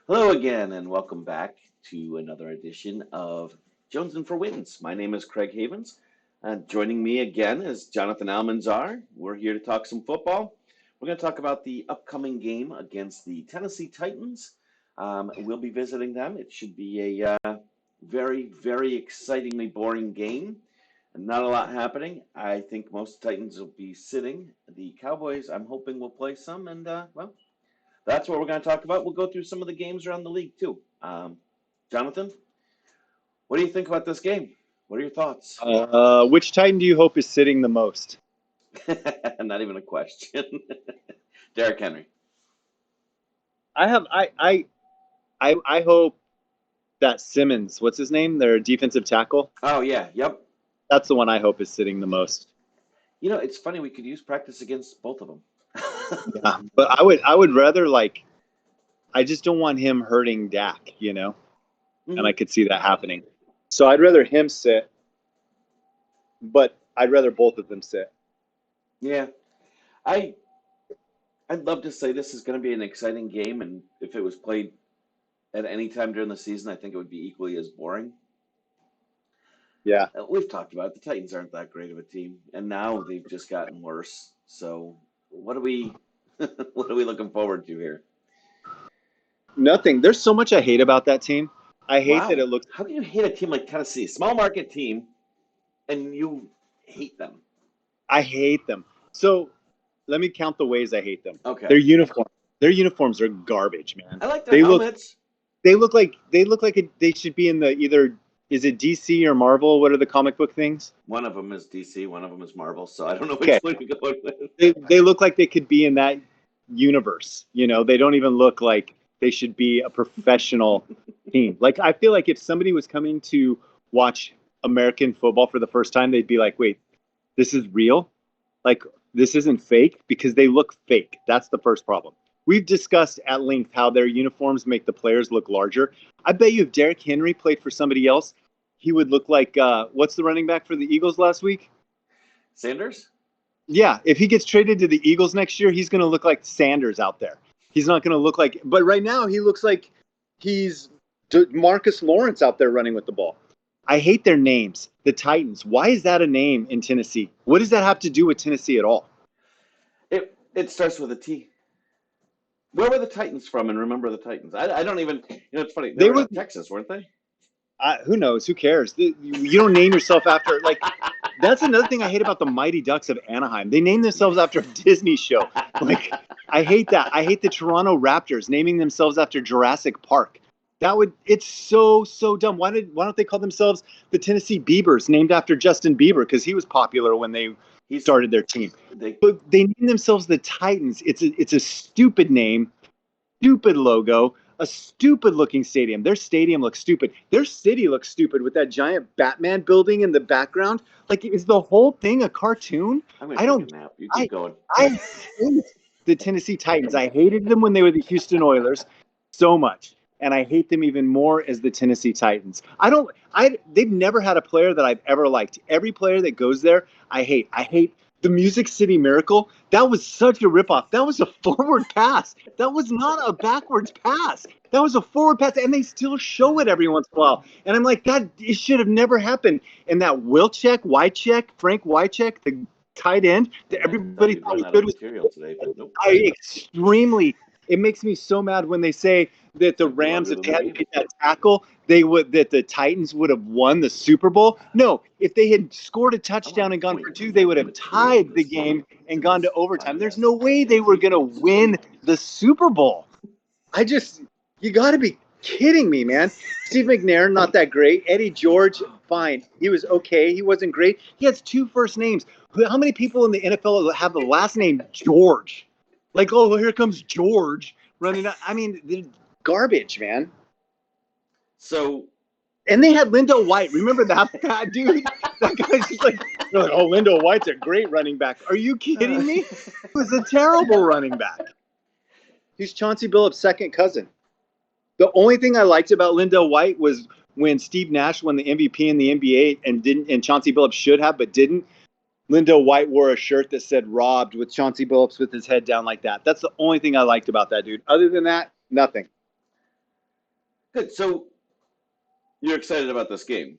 Hello again, and welcome back to another edition of Jonesin for Wins. My name is Craig Havens. Joining me again is Jonathan Almanzar. We're here to talk some football. We're going to talk about the upcoming game against the Tennessee Titans. We'll be visiting them. It should be a very, very excitingly boring game. Not a lot happening. I think most Titans will be sitting. The Cowboys, I'm hoping, will play some, and well, that's what we're going to talk about. We'll go through some of the games around the league too. Jonathan, what do you think about this game? What are your thoughts? Which Titan do you hope is sitting the most? Not even a question. Derrick Henry. I have I hope that Simmons, what's his name? Their defensive tackle. Oh yeah, yep. That's the one I hope is sitting the most. You know, it's funny we could use practice against both of them. Yeah, but I would rather I just don't want him hurting Dak, and I could see that happening. So I'd rather him sit, but I'd rather both of them sit. Yeah, I I'd love to say this is going to be an exciting game, and if it was played at any time during the season, I think it would be equally as boring. Yeah. We've talked about it. The Titans aren't that great of a team, and now they've just gotten worse. So, what are we, what are we looking forward to here? Nothing. There's so much I hate about that team. I hate that Wow, it looks. how can you hate a team like Tennessee, small market team, and you hate them? I hate them. So let me count the ways I hate them. Okay, Their uniform. Their uniforms are garbage, man. I like their They look helmets. they look like they should be in the either is it DC or Marvel? What are the comic book things? One of them is DC, one of them is Marvel, so I don't know which Okay, one you're going with. they look like they could be in that universe. They don't even look like they should be a professional team. Like I feel like if somebody was coming to watch American football for the first time, they'd be like, "Wait, this is real? Like this isn't fake because they look fake." That's the first problem. We've discussed at length how their uniforms make the players look larger. I bet you if Derrick Henry played for somebody else, he would look like what's the running back for the Eagles last week? Sanders? Yeah, if he gets traded to the Eagles next year, he's going to look like Sanders out there. He's not going to look like, but right now he looks like he's Marcus Lawrence out there running with the ball. I hate their names. The Titans. Why is that a name in Tennessee? What does that have to do with Tennessee at all? It starts with a T. Where were the Titans from? And remember the Titans. I don't even. It's funny. They They were were. in Texas, weren't they? Who knows? Who cares? You don't name yourself after That's another thing I hate about the Mighty Ducks of Anaheim. They name themselves after a Disney show. Like I hate that. I hate the Toronto Raptors naming themselves after Jurassic Park. It's so dumb. Why don't they call themselves the Tennessee Beavers, named after Justin Bieber because he was popular when they He's started their team. they. But they name themselves the Titans. It's a stupid name, stupid logo, a stupid looking stadium. Their stadium looks stupid. Their city looks stupid with that giant Batman building in the background. Like, is the whole thing a cartoon? I'm gonna I take a don't. nap. You keep I going. I hate the Tennessee Titans. I hated them when they were the Houston Oilers so much, and I hate them even more as the Tennessee Titans. I don't. I They've never had a player that I've ever liked. Every player that goes there, I hate. I hate the Music City Miracle. That was such a ripoff. That was a forward pass. That was not a backwards pass. That was a forward pass, and they still show it every once in a while. And I'm like, that it should have never happened. And that Frank Wycheck, the tight end that I everybody thought you'd thought run was out of good. material today, but nope. I extremely. It makes me so mad when they say that the Took you Rams, longer if than they the hadn't game. made that tackle, that the Titans would have won the Super Bowl. No, if they had scored a I want touchdown and to gone for point two, to they would the have material tied the game and in gone to this overtime. There's podcast. no way they were going to win the Super Bowl. You got to be kidding me, man. Steve McNair, not that great. Eddie George, fine. He was okay. He wasn't great. He has two first names. How many people in the NFL have the last name George? Like, oh, here comes George running out. I mean, garbage, man. So And they had Lindo White. Remember that guy, dude? That guy's just like, they're like, oh, Lindo White's a great running back. Are you uh, kidding me? He was a terrible running back. He's Chauncey Billups' second cousin. The only thing I liked about Lindo White was when Steve Nash won the MVP in the NBA and Chauncey Billups should have but didn't. Lindo White wore a shirt that said "robbed" with Chauncey Billups with his head down like that. That's the only thing I liked about that dude. Other than that, nothing. Good. So you're excited about this game?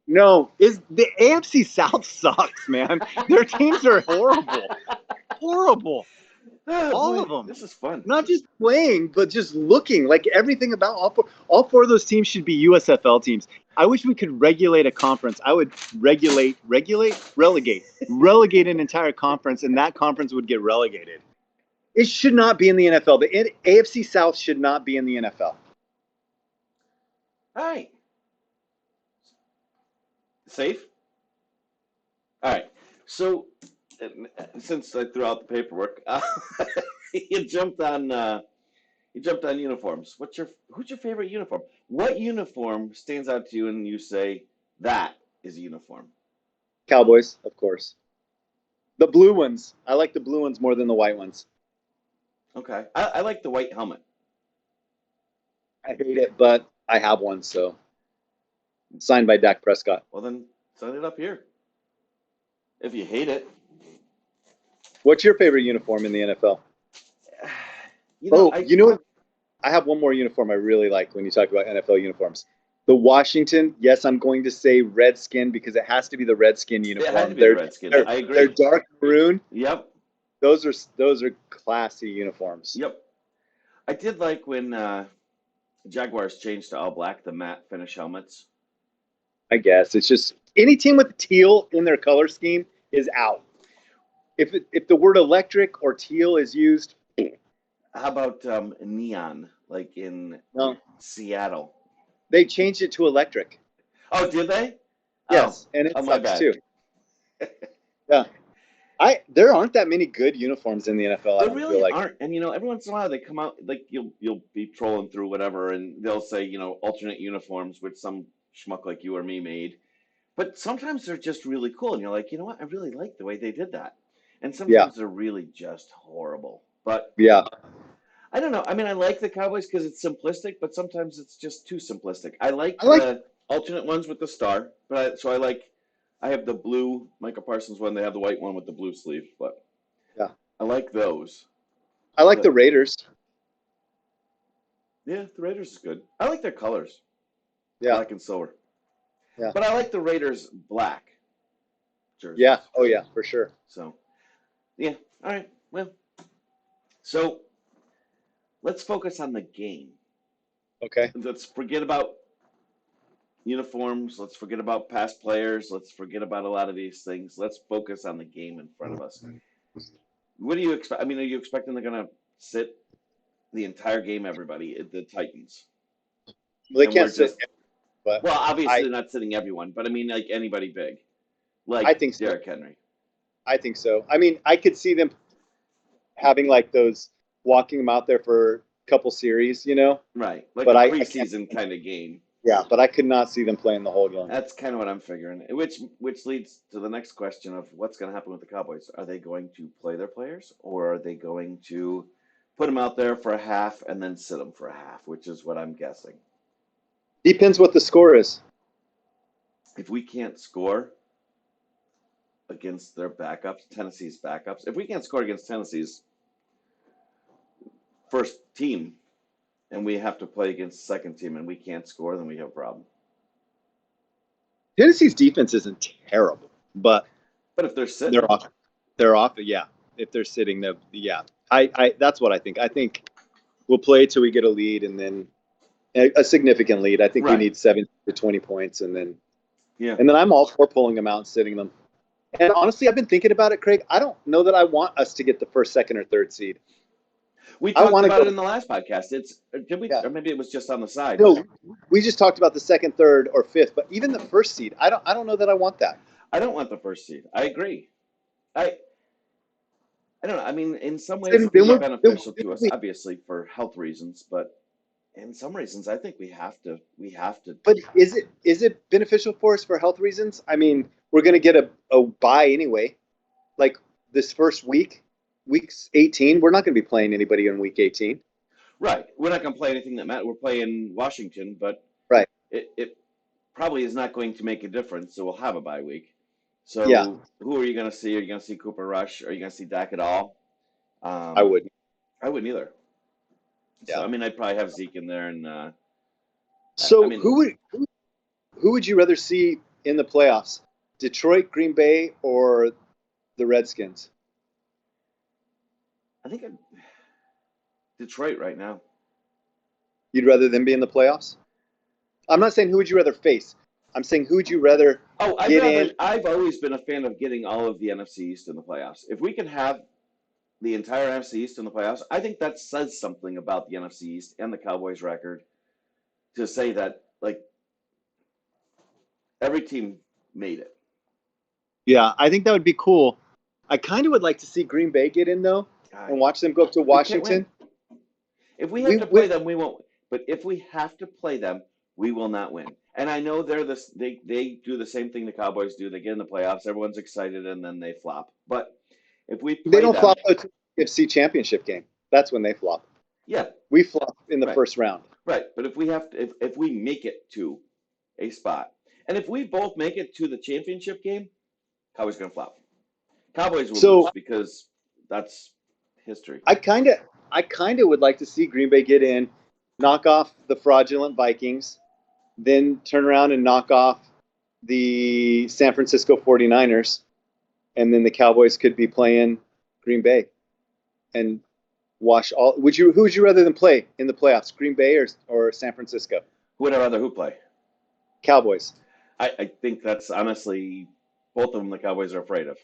No, is the AFC South sucks, man. Their teams are horrible, horrible. Oh All of boy, them. this is fun. Not just playing, but just looking. Like everything about all four of those teams should be USFL teams. I wish we could regulate a conference. I would relegate an entire conference, and that conference would get relegated. It should not be in the NFL. The AFC South should not be in the NFL. All right. Safe? All right. So, since I threw out the paperwork, you jumped on uniforms. Who's your favorite uniform? What uniform stands out to you and you say that is a uniform? Cowboys, of course. The blue ones. I like the blue ones more than the white ones. Okay. I like the white helmet. I hate it, but I have one, so signed by Dak Prescott. Well, then sign it up here. If you hate it. What's your favorite uniform in the NFL? You know, You know what? I have one more uniform I really like when you talk about NFL uniforms. The Washington, yes, I'm going to say Redskin because it has to be the Redskin uniform. It had to be the Redskin. I agree. They're dark maroon. Yep. Those are classy uniforms. Yep. I did like when Jaguars changed to all black, the matte finish helmets. I guess it's just any team with teal in their color scheme is out. If the word electric or teal is used, how about neon, like in Seattle? They changed it to electric. Oh, did they? Yes, and it sucks too. Yeah. There aren't that many good uniforms in the NFL. There really aren't. And every once in a while they come out, like you'll be trolling through whatever, and they'll say alternate uniforms, which some schmuck like you or me made. But sometimes they're just really cool, and you're like, you know what? I really like the way they did that. And sometimes they're really just horrible. But yeah, I don't know. I mean, I like the Cowboys because it's simplistic, but sometimes it's just too simplistic. I like the alternate ones with the star, but I have the blue Micah Parsons one. They have the white one with the blue sleeve, but yeah, I like those. I like the Raiders. Yeah, the Raiders is good. I like their colors. Yeah, black and silver. Yeah, but I like the Raiders black jerseys. Yeah, oh yeah, for sure. So, yeah, all right. Well, so let's focus on the game. Okay. Let's forget about uniforms. Let's forget about past players. Let's forget about a lot of these things. Let's focus on the game in front of us. What do you expect? I mean, are you expecting they're going to sit the entire game, everybody, the Titans? Well, they can't sit. Well, obviously they're not sitting everyone, but I mean, like anybody big. Like I think Derrick Henry. I think so. I mean, I could see them having like those, walking them out there for a couple series, Right. Like a preseason kind of game. Yeah, but I could not see them playing the whole game. That's kind of what I'm figuring. Which leads to the next question of what's going to happen with the Cowboys. Are they going to play their players, or are they going to put them out there for a half and then sit them for a half, which is what I'm guessing. Depends what the score is. If we can't score against their backups, Tennessee's backups, if we can't score against Tennessee's first team, and we have to play against the second team and we can't score, then we have a problem. Tennessee's defense isn't terrible, but if they're sitting, they're off. Yeah, if they're sitting, yeah. I that's what I think. I think we'll play till we get a lead, and then a significant lead. I think we need 7 to 20 points, and then and then I'm all for pulling them out and sitting them. And honestly, I've been thinking about it, Craig. I don't know that I want us to get the first, second, or third seed. We talked about it in the last podcast. Or maybe it was just on the side. No, we just talked about the second, third, or fifth. But even the first seed, I don't know that I want that. I don't want the first seed. I agree. I don't know. I mean, in some ways, it's beneficial to us, obviously, for health reasons. But in some reasons, I think we have to. But is it beneficial for us for health reasons? I mean, we're going to get a bye anyway. Like this first week. Week 18, we're not going to be playing anybody in week 18. Right. We're not going to play anything that matters. We're playing Washington, but it probably is not going to make a difference, so we'll have a bye week. So who are you going to see? Are you going to see Cooper Rush? Are you going to see Dak at all? I wouldn't. I wouldn't either. So, I mean, I'd probably have Zeke in there and So mean, who would you rather see in the playoffs? Detroit, Green Bay, or the Redskins? I think Detroit right now. You'd rather them be in the playoffs? I'm not saying who would you rather face. I'm saying who would you rather Oh, get in? I've always been a fan of getting all of the NFC East in the playoffs. If we can have the entire NFC East in the playoffs, I think that says something about the NFC East and the Cowboys' record to say that like every team made it. Yeah, I think that would be cool. I kind of would like to see Green Bay get in though, God, and watch them go up to we can't win. Washington. If we have We, to we play them, we won't. But if we have to play them, we will not win. And I know they're this. They do the same thing the Cowboys do. They get in the playoffs, everyone's excited, and then they flop. But if we they play don't them, flop to the AFC Championship game. That's when they flop. yeah, We flop in the right, first round. right. But if we have to, if we make it to a spot, and if we both make it to the championship game, Cowboys gonna flop. Cowboys will lose So because that's history. I kind of would like to see Green Bay get in, knock off the fraudulent Vikings, then turn around and knock off the San Francisco 49ers, and then the Cowboys could be playing Green Bay and wash all. Who would you rather than play in the playoffs, Green Bay or San Francisco? Who would I rather who play? Cowboys. I think that's honestly both of them the Cowboys are afraid of.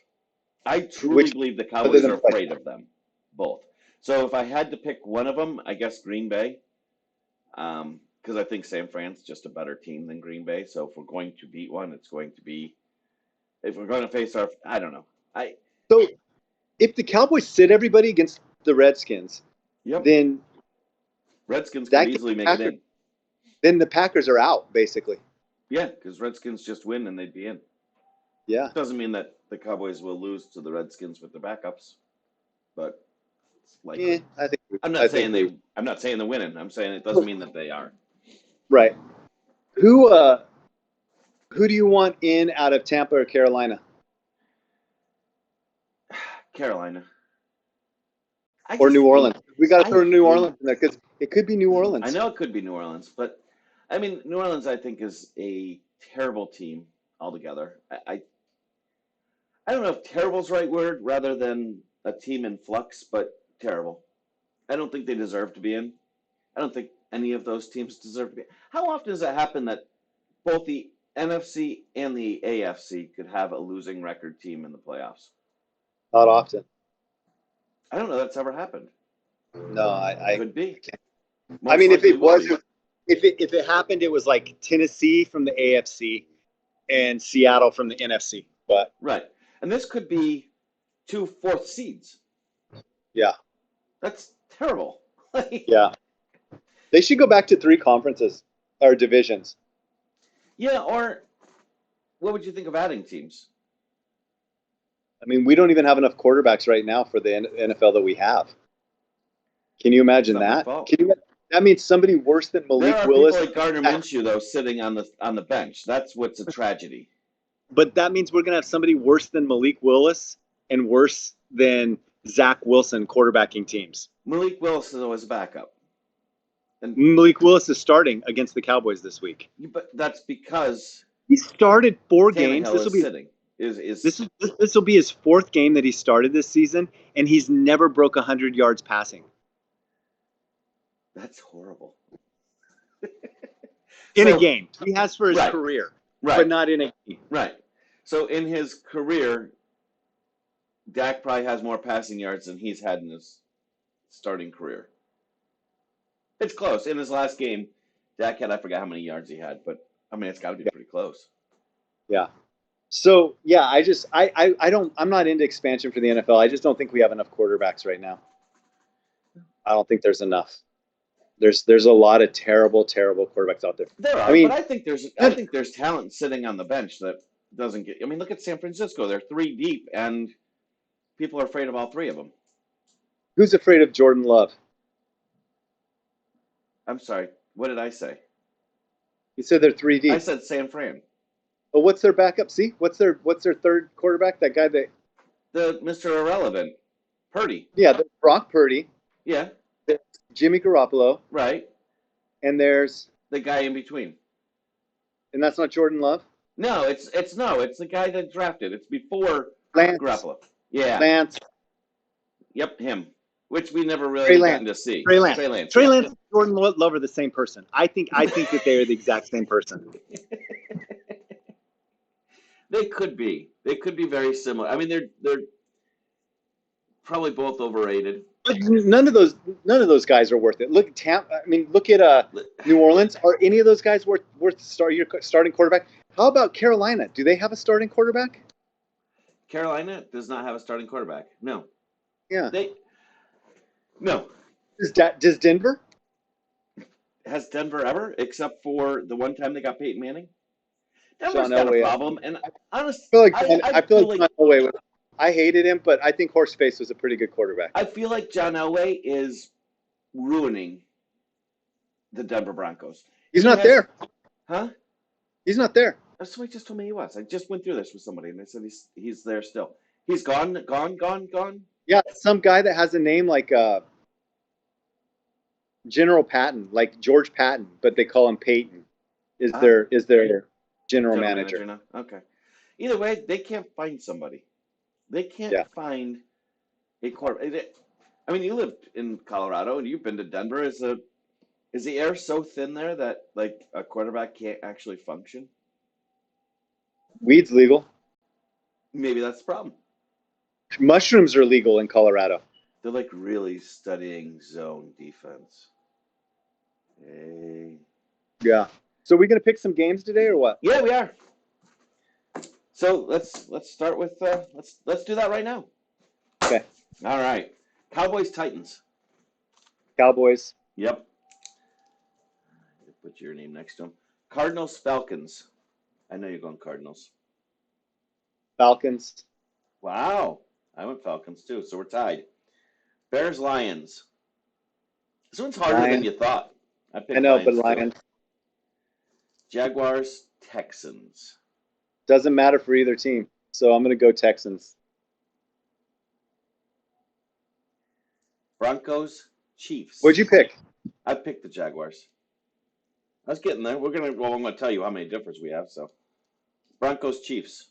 I truly Which believe the other Cowboys are than play? afraid of them, both. So if I had to pick one of them, I guess Green Bay, because I think San Fran's just a better team than Green Bay. So if we're going to beat one, it's going to be if we're going to face our. I don't know. So if the Cowboys sit everybody against the Redskins, Yep. then Redskins could that gives easily the make it Packers, in. then the Packers are out basically. Yeah, because Redskins just win and they'd be in. Yeah. Doesn't mean that the Cowboys will lose to the Redskins with their backups, but it's likely. Yeah, I think I'm I not think saying we I'm not saying they're winning. I'm saying it doesn't mean that they are. right. Who do you want in out of Tampa or Carolina? Carolina. I Or just New Orleans? hate. We got to I throw New hate. Orleans in there because it could be New I Orleans. know it could be New Orleans, but I mean, New Orleans. I think is a terrible team altogether. I don't know if terrible is the right word, rather than a team in flux, but terrible. I don't think they deserve to be in. I don't think any of those teams deserve to be. How often does it happen that both the NFC and the AFC could have a losing record team in the playoffs? Not often. I don't know that's ever happened. No, I Could be. can't. I Most mean, if likely it will was, be. if it happened, it was like Tennessee from the AFC and Seattle from the NFC. But Right. And this could be two fourth seeds. yeah, That's terrible. yeah, they should go back to three conferences or divisions. Yeah, or what would you think of adding teams? I mean, we don't even have enough quarterbacks right now for the NFL that we have. Can you It's imagine not my that? fault. That means somebody worse than There Malik are people Willis. like Gardner Minshew though sitting on the bench. That's what's a tragedy. But that means we're going to have somebody worse than Malik Willis and worse than Zach Wilson quarterbacking teams. Malik Willis is always a backup. And Malik Willis is starting against the Cowboys this week. but that's because He started 4 games. Tannehill is sitting. Is This will be his fourth game that he started this season, and he's never broke 100 yards passing that's horrible. in a So game. He has for his right, career, but right, not in a game. right. So in his career, Dak probably has more passing yards than he's had in his starting career. It's close. In his last game, Dak had I forgot how many yards he had, but I mean it's got to be pretty close. Yeah. So yeah, I don't I'm not into expansion for the NFL. I just don't think we have enough quarterbacks right now. I don't think there's enough. There's a lot of terrible quarterbacks out there. There I are, but mean, I think there's talent sitting on the bench that doesn't get. I mean, look at San Francisco. They're three deep, and people are afraid of all three of them. who's afraid of Jordan Love? I'm sorry. What did I say? You said they're three I deep. said San Fran. But what's their backup? See, what's their third quarterback? That guy that The Mr. Irrelevant, Purdy. yeah, Brock Purdy, Yeah, there's Jimmy Garoppolo, right. and there's The guy in between. And that's not Jordan Love? No, it's the guy that drafted. It's before Lance. Garoppolo. Yeah. Lance. Yep, him. Which we never really Trey have gotten Lance. to see. Trey Lance. Trey Lance. Trey Yeah. Lance and Jordan Love are the same person. I think that they are the exact same person. They could be. They could be very similar. I mean, they're probably both overrated. But none of those guys are worth it. Look at Tampa. I mean, look at New Orleans. Are any of those guys worth your starting quarterback? How about Carolina? Do they have a starting quarterback? Carolina does not have a starting quarterback. No. Yeah. No. Does Denver? Has Denver ever, except for the one time they got Peyton Manning? Denver's John got a Elway. problem, and honestly, I feel like John Elway. I hated him, but I think Horseface was a pretty good quarterback. I feel like John Elway is ruining the Denver Broncos. He's not there. Huh? He's not there. Somebody just told me he was. I just went through this with somebody, and they said he's there still. He's gone. Yeah, some guy that has a name like General Patton, like George Patton, but they call him Peyton. Is their general manager now? Okay. Either way, they can't find somebody. They can't find a quarterback. I mean, you lived in Colorado and you've been to Denver. Is the air so thin there that like a quarterback can't actually function? Weed's legal. Maybe that's the problem. Mushrooms are legal in Colorado. They're like really studying zone defense. Hey. Yeah. So are we gonna pick some games today or what? Yeah, we are. So let's start with let's do that right now. Okay. All right. Cowboys Titans. Cowboys. Yep. Put your name next to them. Cardinals Falcons. I know you're going Cardinals. Falcons. Wow. I went Falcons too, so we're tied. Bears Lions. This one's harder than you thought. I know, but Lions. Jaguars Texans. Doesn't matter for either team, so I'm going to go Texans. Broncos Chiefs. What'd you pick? I picked the Jaguars. I was getting there. I'm going to tell you how many difference we have. So, Broncos Chiefs.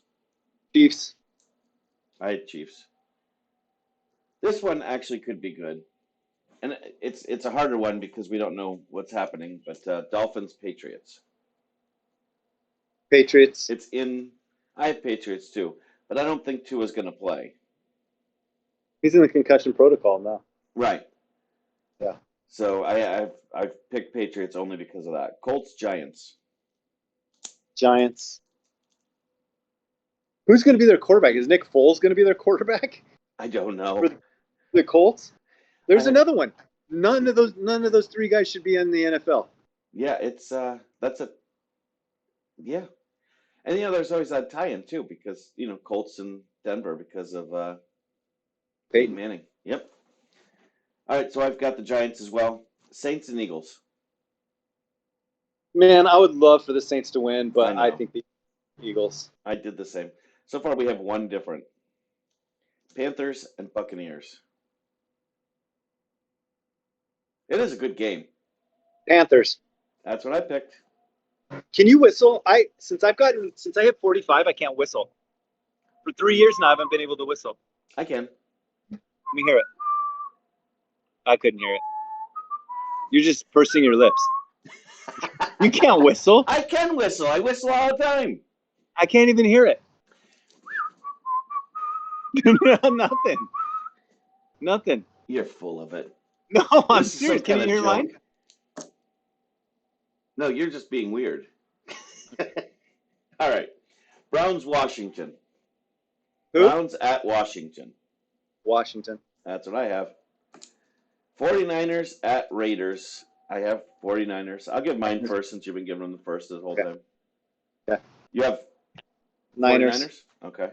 Chiefs. I had Chiefs. This one actually could be good, and it's a harder one because we don't know what's happening. But Dolphins Patriots. Patriots. I have Patriots too, but I don't think Tua's going to play. He's in the concussion protocol now. Right. Yeah. So I've picked Patriots only because of that. Colts Giants. Giants. Who's going to be their quarterback? Is Nick Foles going to be their quarterback? I don't know. For the Colts? There's another one. None of those three guys should be in the NFL. Yeah, yeah. And there's always that tie-in too, because Colts and Denver because of Peyton Manning. Yep. All right, so I've got the Giants as well. Saints and Eagles. Man, I would love for the Saints to win, but I think the Eagles. I did the same. So far, we have one different. Panthers and Buccaneers. It is a good game. Panthers. That's what I picked. Can you whistle? Since I hit 45, I can't whistle. For 3 years now, I haven't been able to whistle. I can. Let me hear it. I couldn't hear it. You're just pursing your lips. You can't whistle. I can whistle. I whistle all the time. I can't even hear it. Nothing. You're full of it. No, I'm serious. Can you hear mine? No, you're just being weird. All right. Browns, Washington. Who? Browns at Washington. Washington. That's what I have. 49ers at Raiders. I have 49ers. I'll give mine first since you've been giving them the first the whole time. Yeah. You have Niners. 49ers? Okay.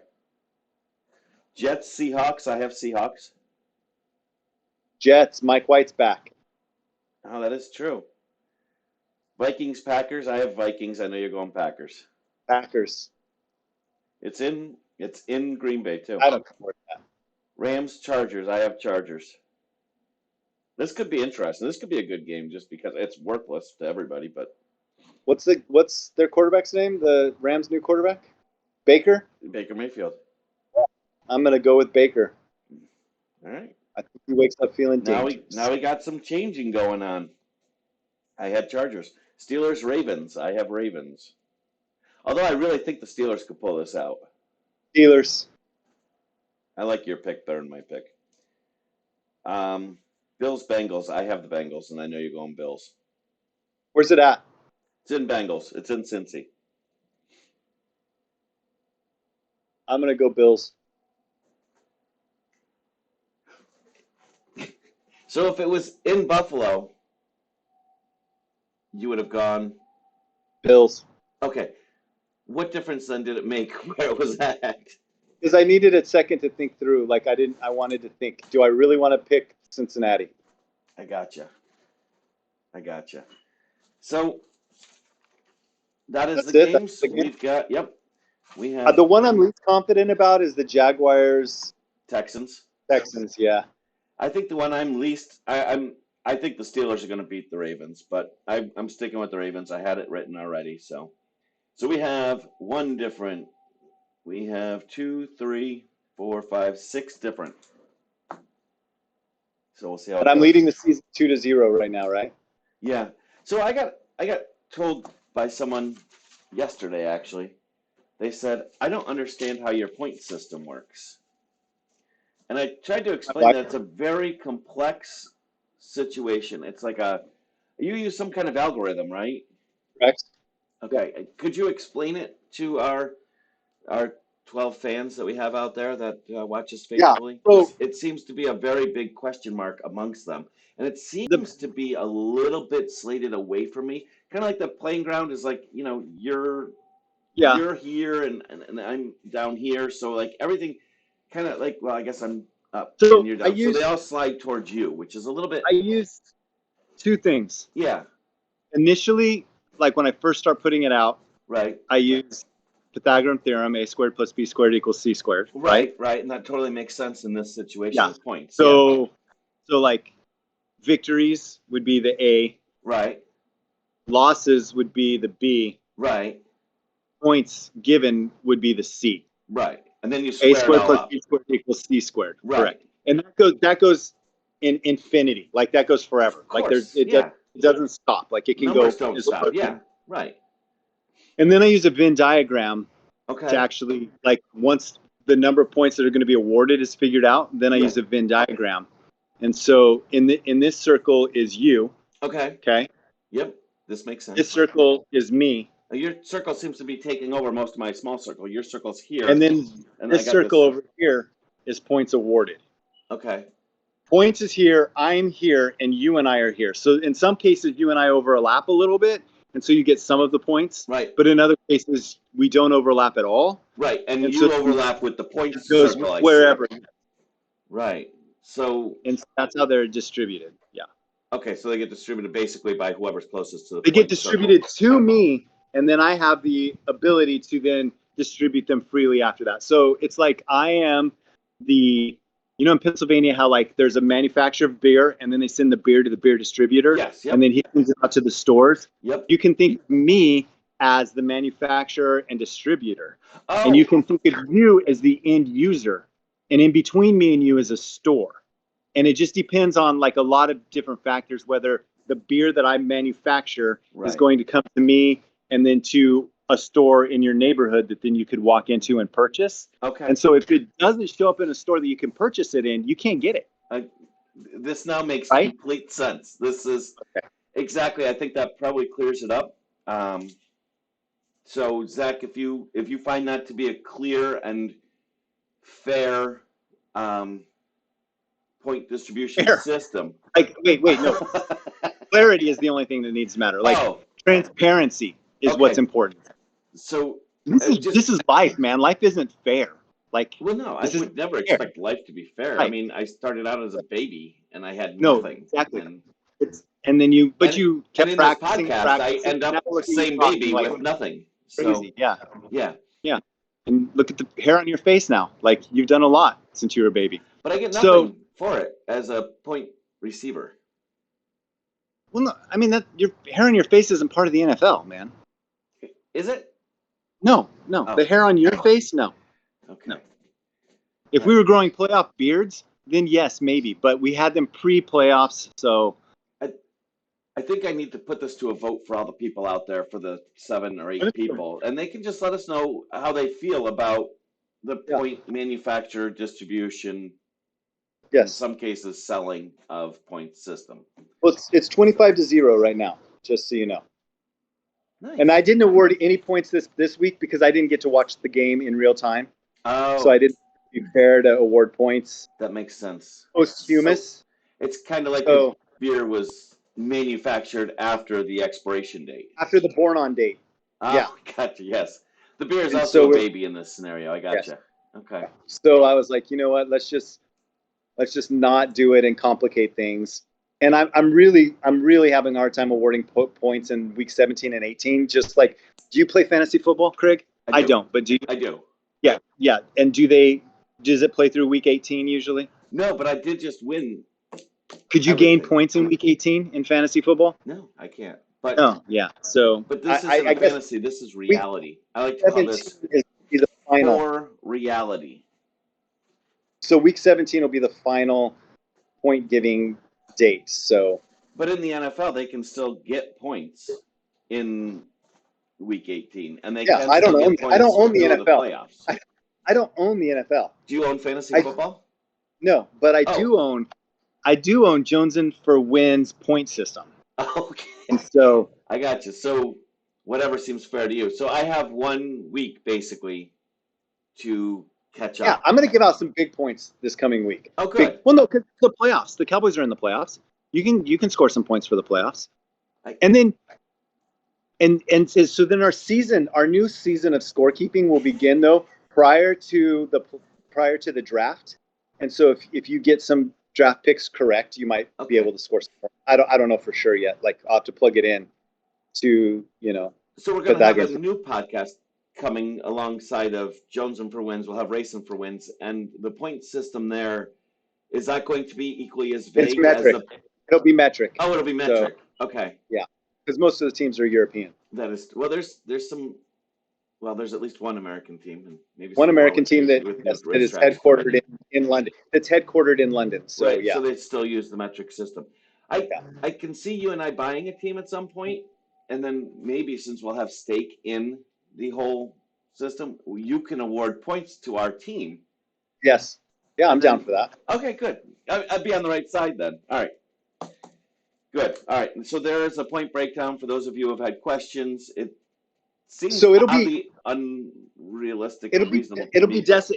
Jets, Seahawks. I have Seahawks. Jets. Mike White's back. Oh, that is true. Vikings, Packers. I have Vikings. I know you're going Packers. Packers. It's in Green Bay too. I don't support that. Rams, Chargers. I have Chargers. This could be interesting. This could be a good game just because it's worthless to everybody, but What's their quarterback's name? The Rams' new quarterback, Baker. Baker Mayfield. I'm gonna go with Baker. All right. I think he wakes up feeling Now dangerous. we got some changing going on. I had Chargers, Steelers, Ravens. I have Ravens. Although I really think the Steelers could pull this out. Steelers. I like your pick better than my pick. Bills, Bengals. I have the Bengals, and I know you're going Bills. Where's it at? It's in Bengals. It's in Cincy. I'm gonna go Bills. So if it was in Buffalo, you would have gone Bills. Okay. What difference then did it make where it was at? Because I needed a second to think through. Like I wanted to think, do I really want to pick Cincinnati? I gotcha. So that is That's the it. games That's we've got. Yep. We have the one I'm least confident about is the Jaguars Texans. Texans. Yeah. I think the one I'm least I think the Steelers are going to beat the Ravens, but I'm sticking with the Ravens. I had it written already, so we have one different. We have 2, 3, 4, 5, 6 different. So we'll see how. But it I'm goes. leading the season 2-0 right now, right? Yeah. So I got told by someone yesterday actually. They said, "I don't understand how your point system works." And I tried to explain that it's a very complex situation. It's like you use some kind of algorithm, right? Correct. Okay. Yeah. Could you explain it to our 12 fans that we have out there that watch us faithfully? Yeah. So it seems to be a very big question mark amongst them. And it seems to be a little bit slated away from me. Kind of like the playing ground is like, you're here and I'm down here. So like everything kind of like, well, I guess I'm up and you're down. So they all slide towards you, which is a little bit. I used two things. Yeah. Initially, like when I first start putting it out, right. I use Pythagorean theorem, a squared plus b squared equals c squared. Right. And that totally makes sense in this situation with points. So like victories would be the A. Right. Losses would be the B. Right. Points given would be the C. Right. And then you square A squared it all plus up. B squared equals C squared. Right. Correct. And that goes in infinity. Like that goes forever. Like it doesn't stop. Like it can Numbers go. don't stop. Yeah. Right. And then I use a Venn diagram to actually, like, once the number of points that are going to be awarded is figured out, then I use a Venn diagram. And so in this circle is you. Okay. Yep. This makes sense. This circle is me. Your circle seems to be taking over most of my small circle. Your circle's here. And then this circle over here is points awarded. Okay. Points is here, I'm here, and you and I are here. So in some cases, you and I overlap a little bit, and so you get some of the points. Right. But in other cases, we don't overlap at all. Right. And you so overlap with the points goes circle. Wherever. Right. So. And that's how they're distributed. Yeah. Okay, so they get distributed basically by whoever's closest to the. They get distributed to me, and then I have the ability to then distribute them freely after that. So it's like I am the. In Pennsylvania, how like there's a manufacturer of beer, and then they send the beer to the beer distributor, and then he sends it out to the stores. Yep. You can think of me as the manufacturer and distributor, Oh. and you can think of you as the end user, and in between me and you is a store, and it just depends on like a lot of different factors, whether the beer that I manufacture is going to come to me and then to a store in your neighborhood that then you could walk into and purchase. Okay. And so if it doesn't show up in a store that you can purchase it in, you can't get it. This now makes complete sense. This is exactly. I think that probably clears it up. So Zach, if you find that to be a clear and fair point distribution system, like wait, no, clarity is the only thing that needs to matter. Like transparency is what's important. So this is life, man. Life isn't fair. Like, well, no, I would never expect life to be fair. Right. I mean, I started out as a baby and I had nothing. Exactly. And then you kept practicing. This podcast, I end up the same baby with nothing. Crazy. So, yeah. And look at the hair on your face now. Like you've done a lot since you were a baby. But I get nothing for it as a point receiver. Well, no, I mean that your hair on your face isn't part of the NFL, man. Is it? No, Oh, the hair on your face, no. okay. If we were growing playoff beards, then yes, maybe. But we had them pre-playoffs, so I, I think I need to put this to a vote for all the people out there, for the 7 or 8 people, and they can just let us know how they feel about the point manufacturer, distribution, in yes. some cases selling of point system. Well, it's 25-0 right now, just so you know. Nice. And I didn't award any points this week because I didn't get to watch the game in real time, so Oh, I didn't prepare to award points. that makes sense. Posthumous. So it's kind of like the So beer was manufactured after the expiration date. after the born-on date. Oh, Yeah. gotcha. Yes, the beer is And also so a baby in this scenario. I yes. gotcha. Okay. So I was like, you know what? Let's just not do it and complicate things. And I'm really having a hard time awarding points in week 17 and 18. Just like, do you play fantasy football, Craig? I don't, but do you? I do. Yeah. And does it play through week 18 usually? No, but I did just win. Could you gain points in week 18 in fantasy football? No, I can't. But no, yeah. So but this isn't I a guess fantasy. This is reality. I like to call 17 this is the final. core reality. So week 17 will be the final point giving date. So, but in the NFL, they can still get points in week 18, and they can I don't still own. get points I don't own the through NFL. the playoffs. I don't own the NFL. Do you own fantasy football? No, but I do own. I do own Jonesin for wins point system. Okay. And so I got you. So whatever seems fair to you. So I have 1 week basically to catch up. Yeah, I'm going to give out some big points this coming week. Oh, good. Well, no, because the playoffs. The Cowboys are in the playoffs. You can score some points for the playoffs. And then so then our new season of scorekeeping will begin though prior to the draft. And so if you get some draft picks correct, you might be able to score some more. I don't know for sure yet. Like I'll have to plug it in to, So we're going to have a new podcast coming alongside of Jonesin for Wins. We'll have Racing for Wins, and the point system there, is that going to be equally as vague? It's metric. It'll be metric. Oh, it'll be metric. So, okay. Yeah, because most of the teams are European. That is well. There's some. Well, there's at least one American team, and maybe one American team that is headquartered in London. It's headquartered in London. So right. Yeah. So they still use the metric system. I can see you and I buying a team at some point, and then maybe since we'll have stake in the whole system, you can award points to our team. Yes. Yeah, I'm down for that. Okay, good. I'd be on the right side then. All right. Good. All right. And so there's a point breakdown for those of you who have had questions. It seems so it'll be unrealistic. It'll be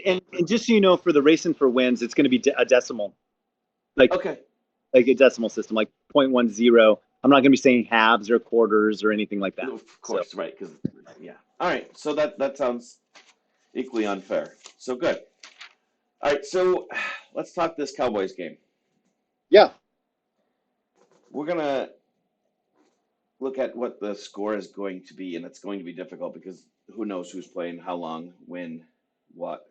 and just so you know, for the Racing for Wins, it's going to be a decimal, like a decimal system, like 0.10. I'm not going to be saying halves or quarters or anything like that. Of course, right? Because yeah. All right. So that sounds equally unfair. So good. All right. So let's talk this Cowboys game. Yeah. We're gonna look at what the score is going to be, and it's going to be difficult because who knows who's playing, how long, when, what.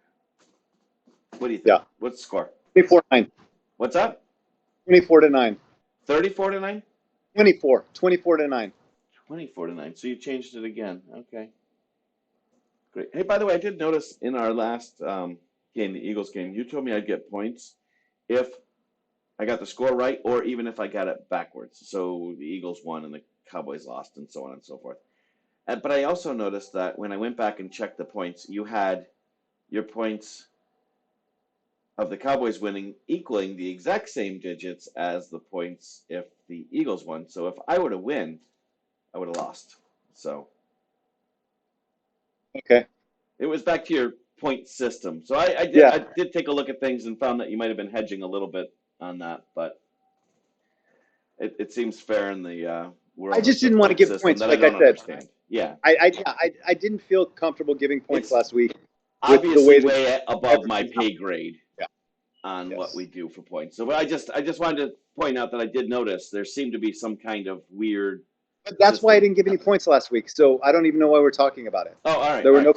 What do you think? Yeah. What's the score? 24-9. What's up? 24-9. 34-9? 24. 24-9. 24-9. So you changed it again. Okay. Great. Hey, by the way, I did notice in our last game, the Eagles game, you told me I'd get points if I got the score right, or even if I got it backwards. So the Eagles won and the Cowboys lost, and so on and so forth. But I also noticed that when I went back and checked the points, you had your points of the Cowboys winning equaling the exact same digits as the points if the Eagles won. So if I were to win, I would have lost. So okay, it was back to your point system. So I did take a look at things and found that you might have been hedging a little bit on that, but it seems fair in the world. I just didn't want to give points, like I said. Understand. Yeah. I didn't feel comfortable giving points last week. Obviously, way above my pay grade on what we do for points. So, but I just wanted to point out that I did notice there seemed to be some kind of weird. But that's why I didn't give any points last week. So I don't even know why we're talking about it. Oh, all right. There were no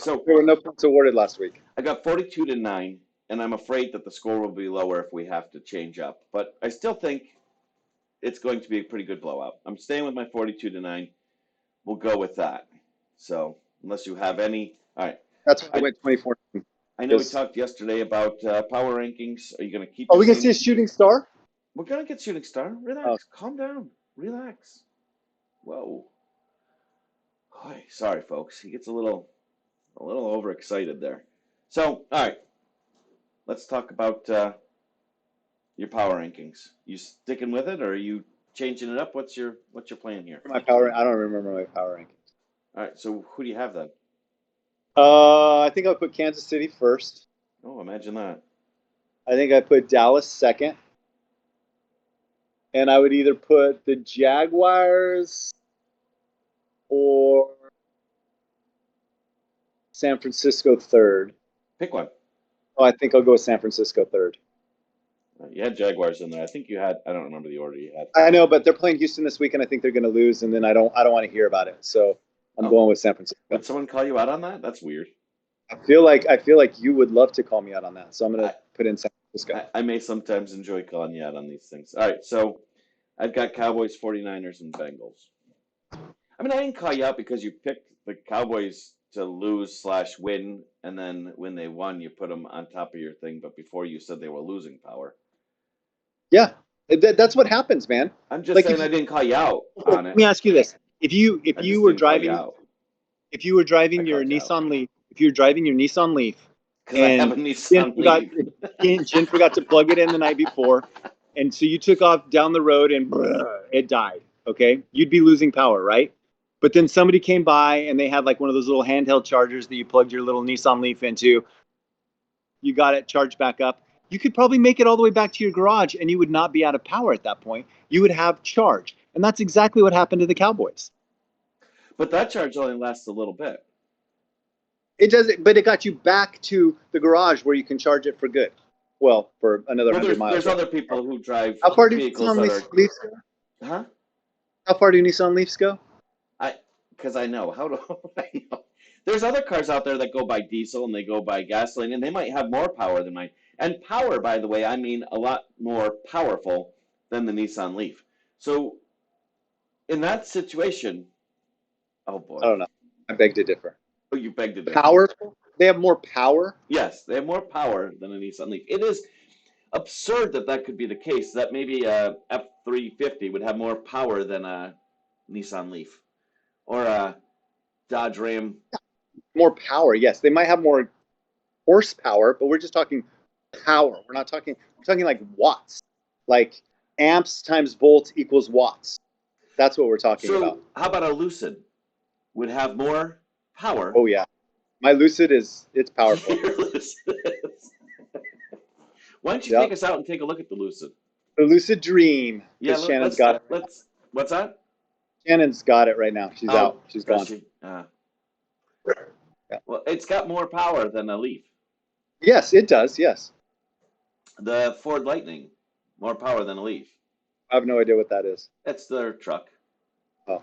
points awarded last week. I got 42-9, and I'm afraid that the score will be lower if we have to change up. But I still think it's going to be a pretty good blowout. I'm staying with my 42-9. We'll go with that. So unless you have any, all right. That's why I went 24. I know we talked yesterday about power rankings. Are you going to keep Are the we going to see same? a shooting star? We're going to get shooting star. Relax. Calm down. Relax. Whoa. Hi. Sorry, folks. He gets a little overexcited there. So, all right. Let's talk about your power rankings. You sticking with it, or are you changing it up? What's your plan here? My power. I don't remember my power rankings. All right. So who do you have then? I think I put Kansas City first. Oh, imagine that. I think I put Dallas second. And I would either put the Jaguars or San Francisco third. Pick one. Oh, I think I'll go with San Francisco third. You had Jaguars in there. I think you had. I don't remember the order you had. I know, but they're playing Houston this week, and I think they're going to lose. And then I don't want to hear about it. So I'm going with San Francisco. Would someone call you out on that? That's weird. I feel like you would love to call me out on that. So I'm going to put in San Francisco. I may sometimes enjoy calling you out on these things. All right, so I've got Cowboys, 49ers, and Bengals. I mean, I didn't call you out because you picked the Cowboys to lose/win, and then when they won, you put them on top of your thing. But before you said they were losing power. Yeah, that's what happens, man. I'm just saying I didn't call you out on it. Let me ask you this: if you were driving your Nissan Leaf, because I have a Nissan Leaf, Jen forgot to plug it in the night before, and so you took off down the road and it died. Okay, you'd be losing power, right? But then somebody came by and they had like one of those little handheld chargers that you plugged your little Nissan Leaf into. You got it charged back up. You could probably make it all the way back to your garage and you would not be out of power at that point. You would have charge. And that's exactly what happened to the Cowboys. But that charge only lasts a little bit. It doesn't, but it got you back to the garage where you can charge it for good. Well, for another 100 miles. There's other people who drive How far do vehicles Nissan Leafs go? Huh? How far do Nissan Leafs go? Because I know. How do I know? There's other cars out there that go by diesel and they go by gasoline, and they might have more power than mine. And power, by the way, I mean a lot more powerful than the Nissan Leaf. So in that situation, oh boy. I don't know. I beg to differ. Oh, you beg to differ. Powerful? They have more power? Yes, they have more power than a Nissan Leaf. It is absurd that could be the case, that maybe a F-350 would have more power than a Nissan Leaf. Or a Dodge Ram. More power, yes. They might have more horsepower, but we're just talking power. We're talking like watts. Like amps times volts equals watts. That's what we're talking about. How about a Lucid? Would have more power. Oh, yeah. My Lucid it's powerful. Your Lucid is. Why don't you take us out and take a look at the Lucid? The Lucid Dream. Yeah, Shannon's got it. What's that? Shannon's got it right now. She's out. She's gone. Well, it's got more power than a Leaf. Yes, it does. Yes. The Ford Lightning, more power than a Leaf. I have no idea what that is. That's their truck. Oh.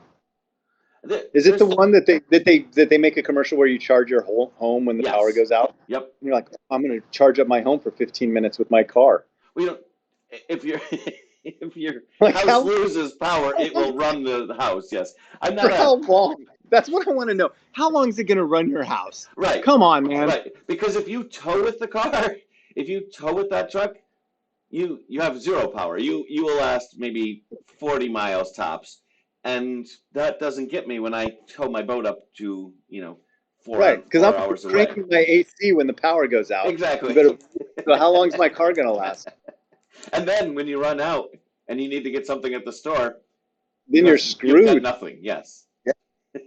Is it the one that they make a commercial where you charge your whole home when the power goes out? Yep. And you're like, I'm going to charge up my home for 15 minutes with my car. We don't. If your house loses power, it will run the house. Yes. I'm not. How long? That's what I want to know. How long is it going to run your house? Right. Come on, man. Right. Because if you tow with the car, if you tow with that truck, you have zero power. You will last maybe 40 miles tops. And that doesn't get me when I tow my boat up to, 4 hours away. Because I'm cranking my AC when the power goes out. Exactly. So how long is my car going to last? And then when you run out and you need to get something at the store, then you're screwed. You've got nothing. Yes. Yeah.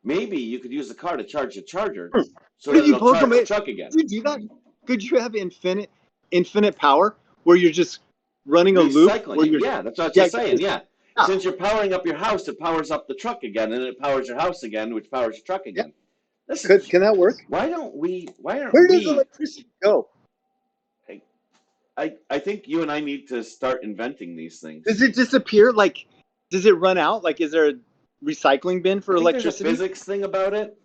Maybe you could use the car to charge the charger, so that it'll charge the truck again. Could you do that? Could you have infinite power where you're just running a loop? Yeah, that's what I was just saying. Yeah. Since you're powering up your house, it powers up the truck again, and it powers your house again, which powers your truck again. Yeah. Can that work? Why aren't we? Where does electricity go? I think you and I need to start inventing these things. Does it disappear? Like, does it run out? Like, is there a recycling bin for electricity? There's a physics thing about it.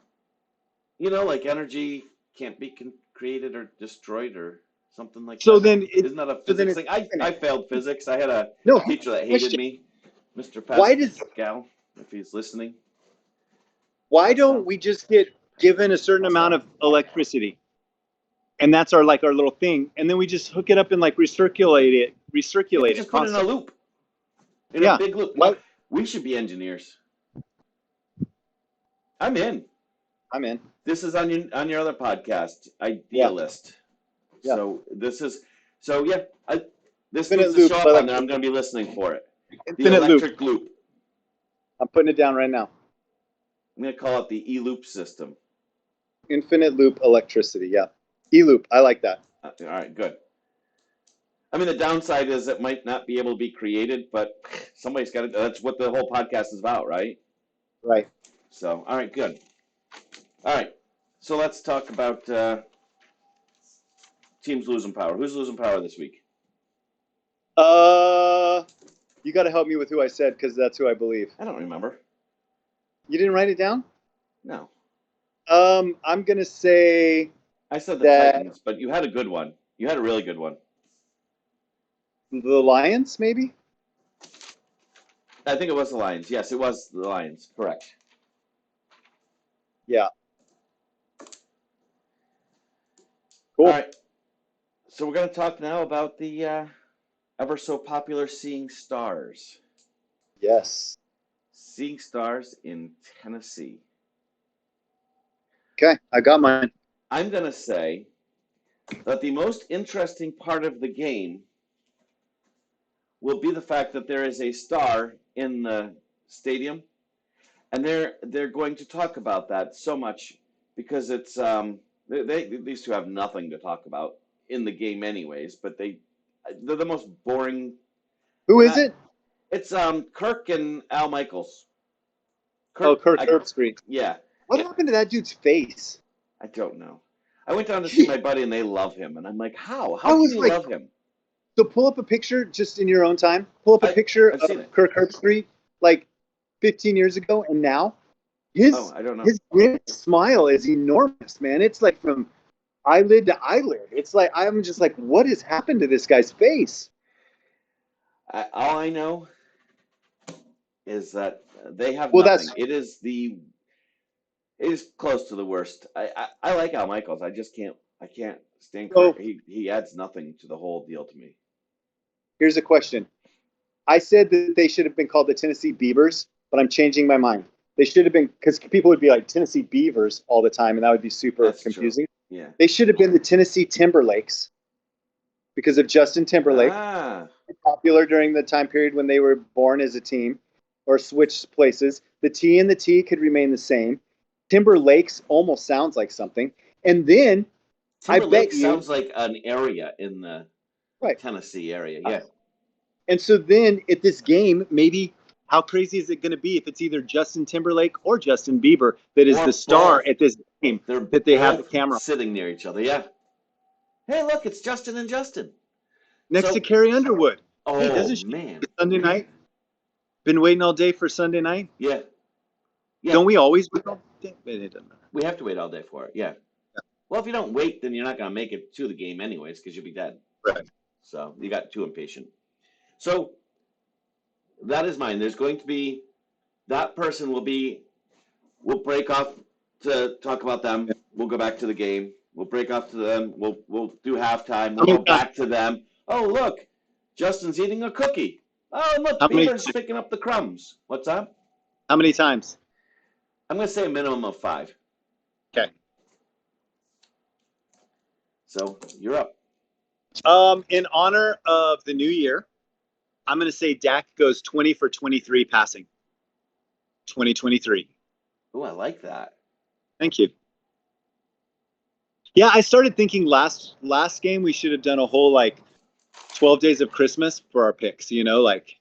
Like energy can't be created or destroyed or something like that. So then, isn't that a physics thing? I failed physics. I had a teacher that hated me. Mr. Why does Pascal, if he's listening. why don't we just get given a certain amount of electricity, and that's our little thing, and then we just hook it up and like recirculate it Just put it in a constantly. loop, in a Yeah. big loop. What? We should be engineers. I'm in. I'm in. This is on your other podcast, Idealist. Yeah. So this is this Infinite needs to loop show up on there. I'm going to be listening for it. The Infinite electric loop. I'm putting it down right now. I'm going to call it the e-loop system. Infinite loop electricity. Yeah. E-loop. I like that. All right, good. I mean, the downside is it might not be able to be created, but somebody's got to. That's what the whole podcast is about, right? Right. So, all right, good. All right, so let's talk about teams losing power. Who's losing power this week? You got to help me with who I said because that's who I believe. I don't remember. You didn't write it down? No. I'm gonna say I said the Titans, but you had a good one. You had a really good one. the Lions, maybe. I think it was the Lions. Yes, it was the Lions. Correct. Yeah. Cool. All right. So we're going to talk now about the ever so popular Seeing Stars. Yes. Seeing Stars in Tennessee. Okay, I got mine. I'm going to say that the most interesting part of the game will be the fact that there is a star in the stadium, and they're going to talk about that so much because it's these two have nothing to talk about in the game anyways, but they're the most boring. Who is it? It's Kirk and Al Michaels. Kirk Herbstreit. Yeah. What happened to that dude's face? I don't know. I went down to see my buddy and they love him, and I'm like, how? How can you love him? So pull up a picture just in your own time. Pull up a picture of Kirk Herbstreit like 15 years ago and now. I don't know. His smile is enormous, man. It's like from eyelid to eyelid. It's like I'm just like, what has happened to this guy's face? All I know is that they have nothing. It is close to the worst. I like Al Michaels. I can't stand Kirk. He adds nothing to the whole deal to me. Here's a question. I said that they should have been called the Tennessee Beavers, but I'm changing my mind. They should have been, because people would be like Tennessee Beavers all the time, and that would be super confusing. True. Yeah. They should have been the Tennessee Timberlakes because of Justin Timberlake. Popular during the time period when they were born as a team or switched places. The T and the T could remain the same. Timberlakes almost sounds like something. And then Timberlake sounds like an area in the Tennessee area. Yeah. And so then at this game, maybe how crazy is it going to be if it's either Justin Timberlake or Justin Bieber that is the star at this game that they have the camera sitting near each other? Yeah. Hey, look, it's Justin and Justin. Next to Carrie Underwood. Oh, hey, doesn't she man. Sunday night? Been waiting all day for Sunday night? Yeah. Don't we always wait all day? It doesn't matter. We have to wait all day for it. Yeah. Well, if you don't wait, then you're not going to make it to the game anyways because you'll be dead. Right. So you got too impatient. So that is mine. There's going to be that person we'll break off to talk about them. We'll go back to the game. We'll break off to them. We'll do halftime. We'll go back to them. Oh, look, Justin's eating a cookie. Oh, look, Bieber's picking up the crumbs. What's up? How many times? I'm going to say a minimum of 5. Okay. So you're up. In honor of the new year, I'm going to say Dak goes 20 for 23 passing. 2023. Oh, I like that. Thank you. Yeah, I started thinking last game we should have done a whole 12 days of Christmas for our picks, like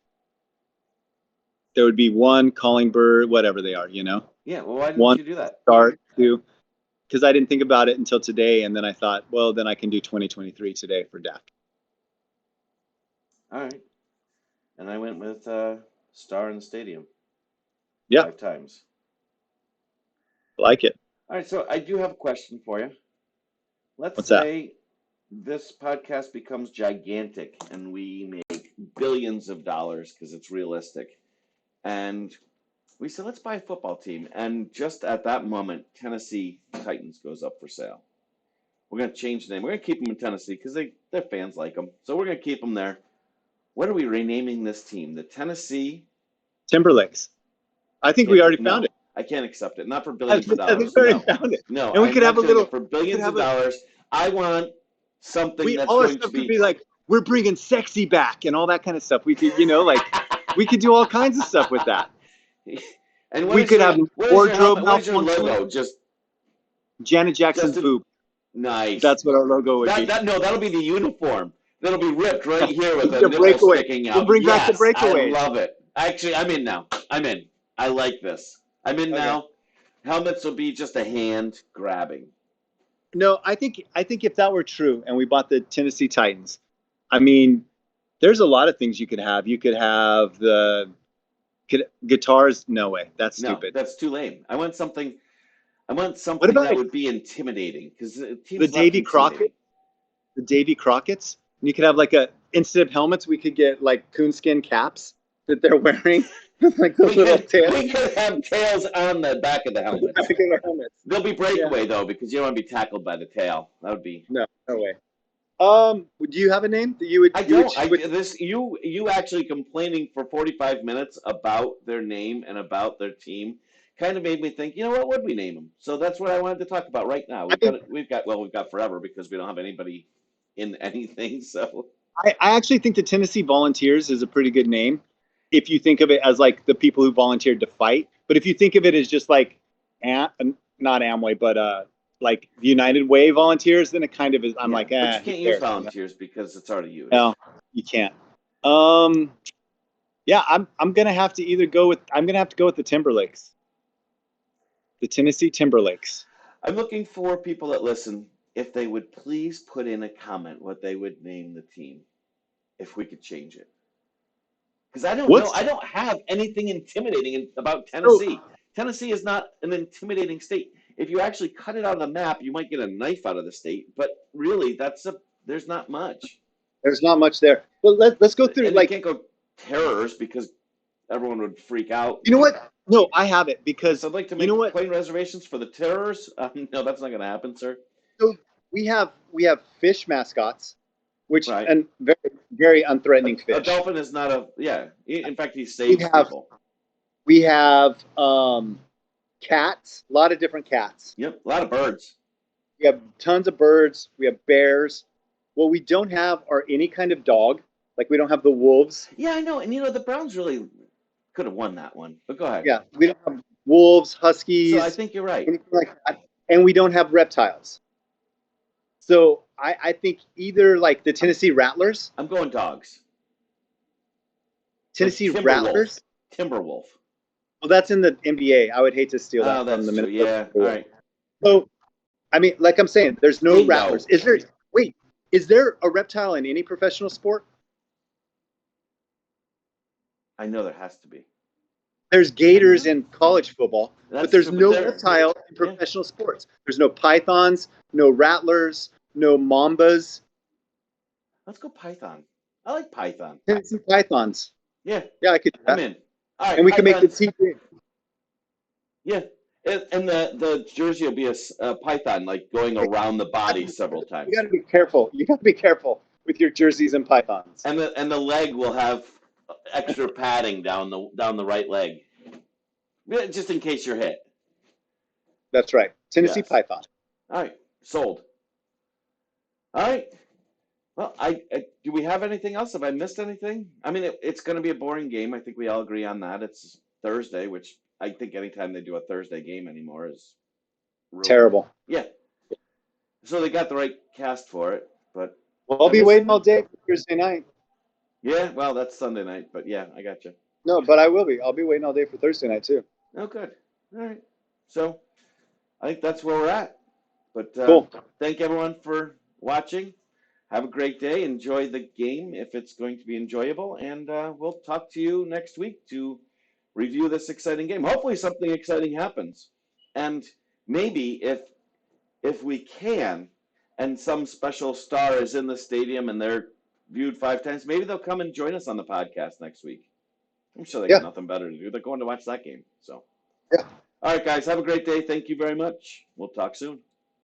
there would be one calling bird, whatever they are, Yeah, well, why didn't you do that? Start, 2, because I didn't think about it until today, and then I thought, well, then I can do 2023 today for Dak. All right. And I went with Star in the Stadium. Yeah. 5 times. Like it. All right, so I do have a question for you. Let's say this podcast becomes gigantic and we make billions of dollars because it's realistic. And we said, let's buy a football team. And just at that moment, Tennessee Titans goes up for sale. We're going to change the name. We're going to keep them in Tennessee because their fans like them. So we're going to keep them there. What are we renaming this team? The Tennessee Timberlakes. I think we already found No, it. I can't accept it. Not for I billions of think dollars. we already No, found it. no, And we I'm could have not a doing little. it for We could billions have of a. dollars. I want something that's All our going to stuff could be. be like, we're bringing sexy back and all that kind of stuff. We could, like, we could do all kinds of stuff with that. And We could have wardrobe what is your malfunction. logo? Just Janet Jackson's Justin. boob. Nice. That's what our logo would be. That'll be the uniform. That'll be ripped right here with a The nipple breakaway. sticking We'll out. bring back the Yes, I breakaways. love it. Actually, I'm in now. I'm in. I like this. I'm in now. Helmets will be just a hand grabbing. No, I think if that were true and we bought the Tennessee Titans, I mean, there's a lot of things you could have. You could have the guitars. No way. That's stupid. No, that's too lame. I want something What about that would be intimidating because the Davy Crockett? The Davy Crockett's. And you could have like instead of helmets, we could get like coonskin caps that they're wearing. Like those little tails. We could have tails on the back of the helmets. They'll be breakaway though, because you don't want to be tackled by the tail. That would be no way. Do you have a name that you would? I don't. You actually complaining for 45 minutes about their name and about their team kind of made me think. You know what would we name them? So that's what I wanted to talk about right now. We've got forever because we don't have anybody in anything. So I actually think the Tennessee Volunteers is a pretty good name if you think of it as like the people who volunteered to fight. But if you think of it as just like not Amway, but like the United Way volunteers, then it kind of is. I'm like, but you can't use volunteers because it's already used. No, you can't. Yeah, I'm gonna have to go with the Timberlakes, the Tennessee Timberlakes. I'm looking for people that listen. If they would please put in a comment what they would name the team, if we could change it. Because I don't know. I don't have anything intimidating about Tennessee. Tennessee is not an intimidating state. If you actually cut it out of the map, you might get a knife out of the state. But really, there's not much. There's not much there. Well, let's go through. And you can't go terrors because everyone would freak out. You know what? No, I have it because I'd like to make plane reservations for the terrors. No, that's not going to happen, sir. So we have fish mascots, which and very very unthreatening fish. A dolphin is not in fact, he saves people. We have cats, a lot of different cats. Yep, a lot of birds. We have tons of birds. We have bears. What we don't have are any kind of dog. Like we don't have the wolves. Yeah, I know. And the Browns really could have won that one. But go ahead. Yeah, we don't have wolves, huskies. So I think you're right. Anything like that. And we don't have reptiles. So I think either like the Tennessee Rattlers. I'm going dogs. Tennessee Rattlers. Timberwolf. Well, that's in the NBA. I would hate to steal that from the Minnesota. Yeah, all right. So, I mean, like I'm saying, there's no rattlers. Is there a reptile in any professional sport? I know there has to be. There's gators in college football, but there's no reptile in professional sports. There's no pythons, no rattlers, no mambas. Let's go python. I like python. Tennessee pythons. Yeah. Yeah, I could do that. I'm in. All right, and we can make the TV. Yeah, and the jersey will be a python, like going around the body several times. You got to be careful. You got to be careful with your jerseys and pythons. And the leg will have extra padding down the right leg, just in case you're hit. That's right, Tennessee python. All right, sold. All right. Well, do we have anything else? Have I missed anything? I mean, it's going to be a boring game. I think we all agree on that. It's Thursday, which I think anytime they do a Thursday game anymore is terrible. Yeah. So they got the right cast for it, but I'll be waiting all day for Thursday night. Yeah, well, that's Sunday night, but yeah, I got you. No, but I will be. I'll be waiting all day for Thursday night too. Oh, good. All right. So I think that's where we're at. But cool. Thank everyone for watching. Have a great day. Enjoy the game if it's going to be enjoyable. And we'll talk to you next week to review this exciting game. Hopefully something exciting happens. And maybe if we can, and some special star is in the stadium and they're viewed 5 times, maybe they'll come and join us on the podcast next week. I'm sure they got Yeah, nothing better to do. They're going to watch that game. So, yeah. all right, guys, have a great day. Thank you very much. We'll talk soon.